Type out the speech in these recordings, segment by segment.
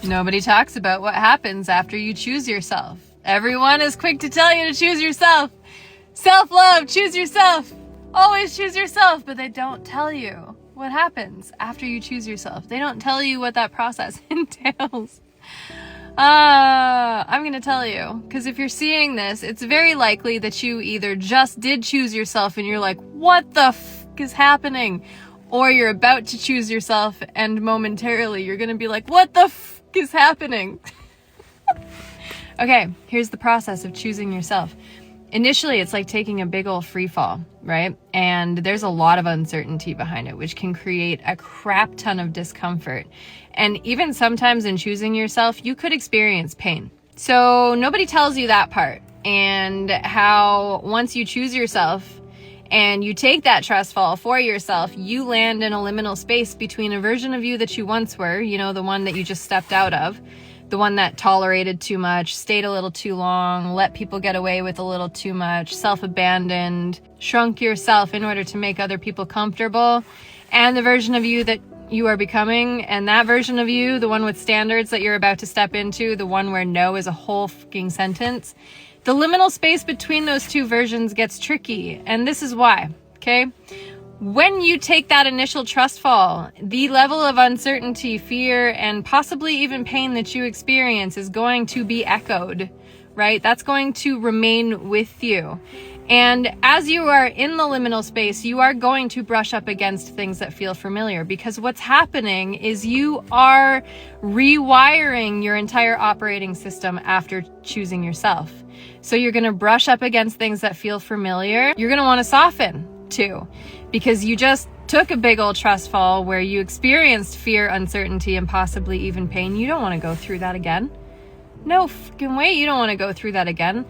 Nobody talks about what happens after you choose yourself. Everyone is quick to tell you to choose yourself. Self-love, choose yourself. Always choose yourself, but they don't tell you what happens after you choose yourself. They don't tell you what that process entails. I'm going to tell you, because if you're seeing this, it's very likely that you either just did choose yourself and you're like, what the f is happening? Or you're about to choose yourself and momentarily you're going to be like, what the f is happening? Okay, here's the process of choosing yourself. Initially, it's like taking a big old free fall, right? And there's a lot of uncertainty behind it, which can create a crap ton of discomfort. And even sometimes in choosing yourself, you could experience pain. So nobody tells you that part. And how once you choose yourself and you take that trust fall for yourself, you land in a liminal space between a version of you that you once were, you know, the one that you just stepped out of, the one that tolerated too much, stayed a little too long, let people get away with a little too much, self-abandoned, shrunk yourself in order to make other people comfortable, and the version of you that you are becoming. And that version of you, the one with standards that you're about to step into, the one where no is a whole fucking sentence. The liminal space between those two versions gets tricky, and this is why, okay? When you take that initial trust fall, the level of uncertainty, fear, and possibly even pain that you experience is going to be echoed, right? That's going to remain with you. And as you are in the liminal space, you are going to brush up against things that feel familiar, because what's happening is you are rewiring your entire operating system after choosing yourself. So you're going to brush up against things that feel familiar. You're going to want to soften too, because you just took a big old trust fall where you experienced fear, uncertainty, and possibly even pain. You don't want to go through that again. No fucking way you don't want to go through that again.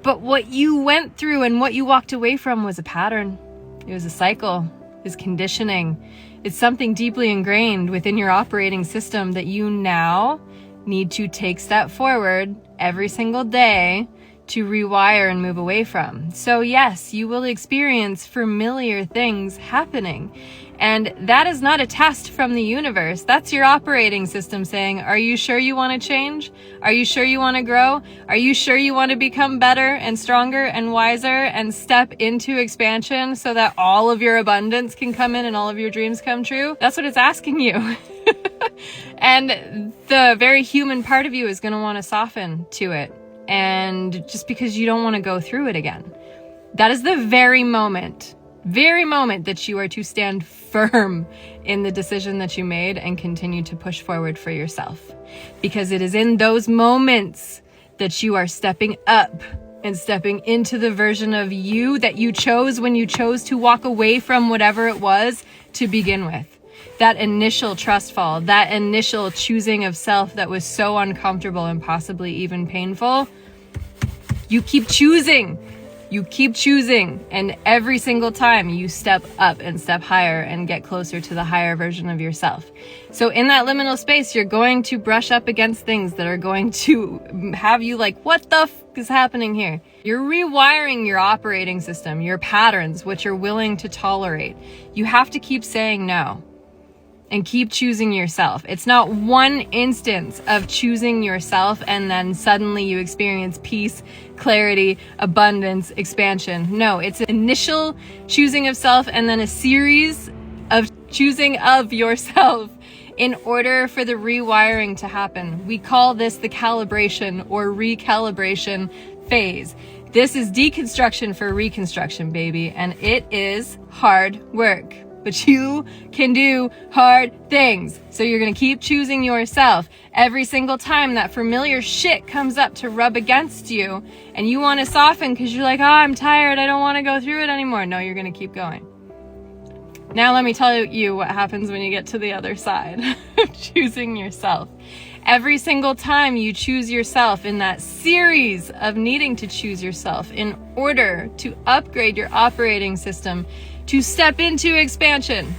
But what you went through and what you walked away from was a pattern. It was a cycle. It was conditioning. It's something deeply ingrained within your operating system that you now need to take step forward every single day to rewire and move away from. So yes, you will experience familiar things happening. And that is not a test from the universe. That's your operating system saying, are you sure you want to change? Are you sure you want to grow? Are you sure you want to become better and stronger and wiser and step into expansion so that all of your abundance can come in and all of your dreams come true? That's what it's asking you. And the very human part of you is going to want to soften to it. And just because you don't want to go through it again. That is the very moment that you are to stand firm in the decision that you made and continue to push forward for yourself. Because it is in those moments that you are stepping up and stepping into the version of you that you chose when you chose to walk away from whatever it was to begin with. That initial trust fall, that initial choosing of self that was so uncomfortable and possibly even painful. You keep choosing, and every single time you step up and step higher and get closer to the higher version of yourself. So in that liminal space, you're going to brush up against things that are going to have you like, what the f is happening here? You're rewiring your operating system, your patterns, what you're willing to tolerate. You have to keep saying no. And keep choosing yourself. It's not one instance of choosing yourself and then suddenly you experience peace, clarity, abundance, expansion. No, it's an initial choosing of self and then a series of choosing of yourself in order for the rewiring to happen. We call this the calibration or recalibration phase. This is deconstruction for reconstruction, baby, and it is hard work. But you can do hard things. So you're going to keep choosing yourself. Every single time that familiar shit comes up to rub against you and you want to soften because you're like, oh, I'm tired. I don't want to go through it anymore. No, you're going to keep going. Now let me tell you what happens when you get to the other side of choosing yourself. Every single time you choose yourself in that series of needing to choose yourself in order to upgrade your operating system, to step into expansion,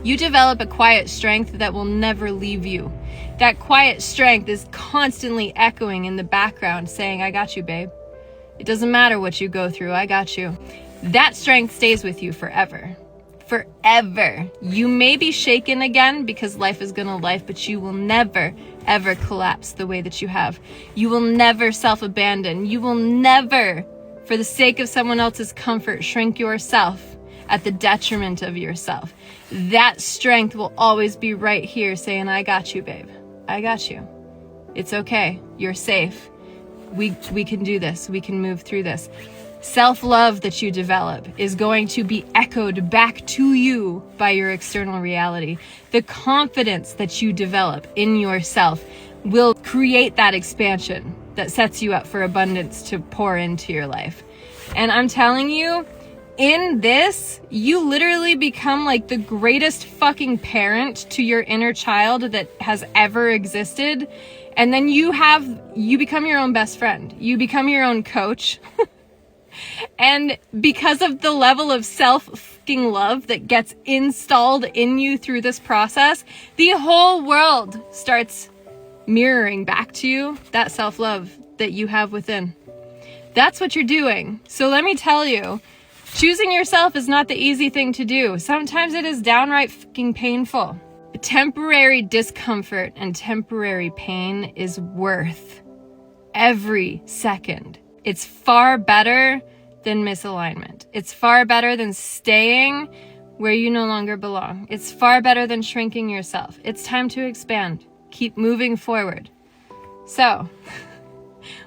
you develop a quiet strength that will never leave you. That quiet strength is constantly echoing in the background saying, I got you, babe. It doesn't matter what you go through, I got you. That strength stays with you forever. forever. You may be shaken again because life is gonna life, but you will never, ever collapse the way that you have. You will never self-abandon. You will never, for the sake of someone else's comfort, shrink yourself at the detriment of yourself. That strength will always be right here saying, I got you, babe. I got you. It's okay. You're safe. We can do this. We can move through this. Self-love that you develop is going to be echoed back to you by your external reality. The confidence that you develop in yourself will create that expansion that sets you up for abundance to pour into your life. And I'm telling you, in this, you literally become like the greatest fucking parent to your inner child that has ever existed. And then you become your own best friend. You become your own coach. And because of the level of self-fucking love that gets installed in you through this process, the whole world starts mirroring back to you that self-love that you have within. That's what you're doing. So let me tell you, choosing yourself is not the easy thing to do. Sometimes it is downright fucking painful. Temporary discomfort and temporary pain is worth every second. It's far better than misalignment. It's far better than staying where you no longer belong. It's far better than shrinking yourself. It's time to expand. Keep moving forward. So,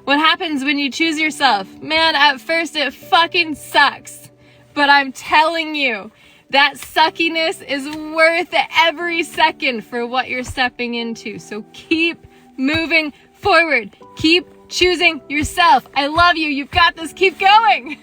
what happens when you choose yourself? Man, at first it fucking sucks. But I'm telling you, that suckiness is worth every second for what you're stepping into. So keep moving forward. Keep choosing yourself. I love you. You've got this. Keep going.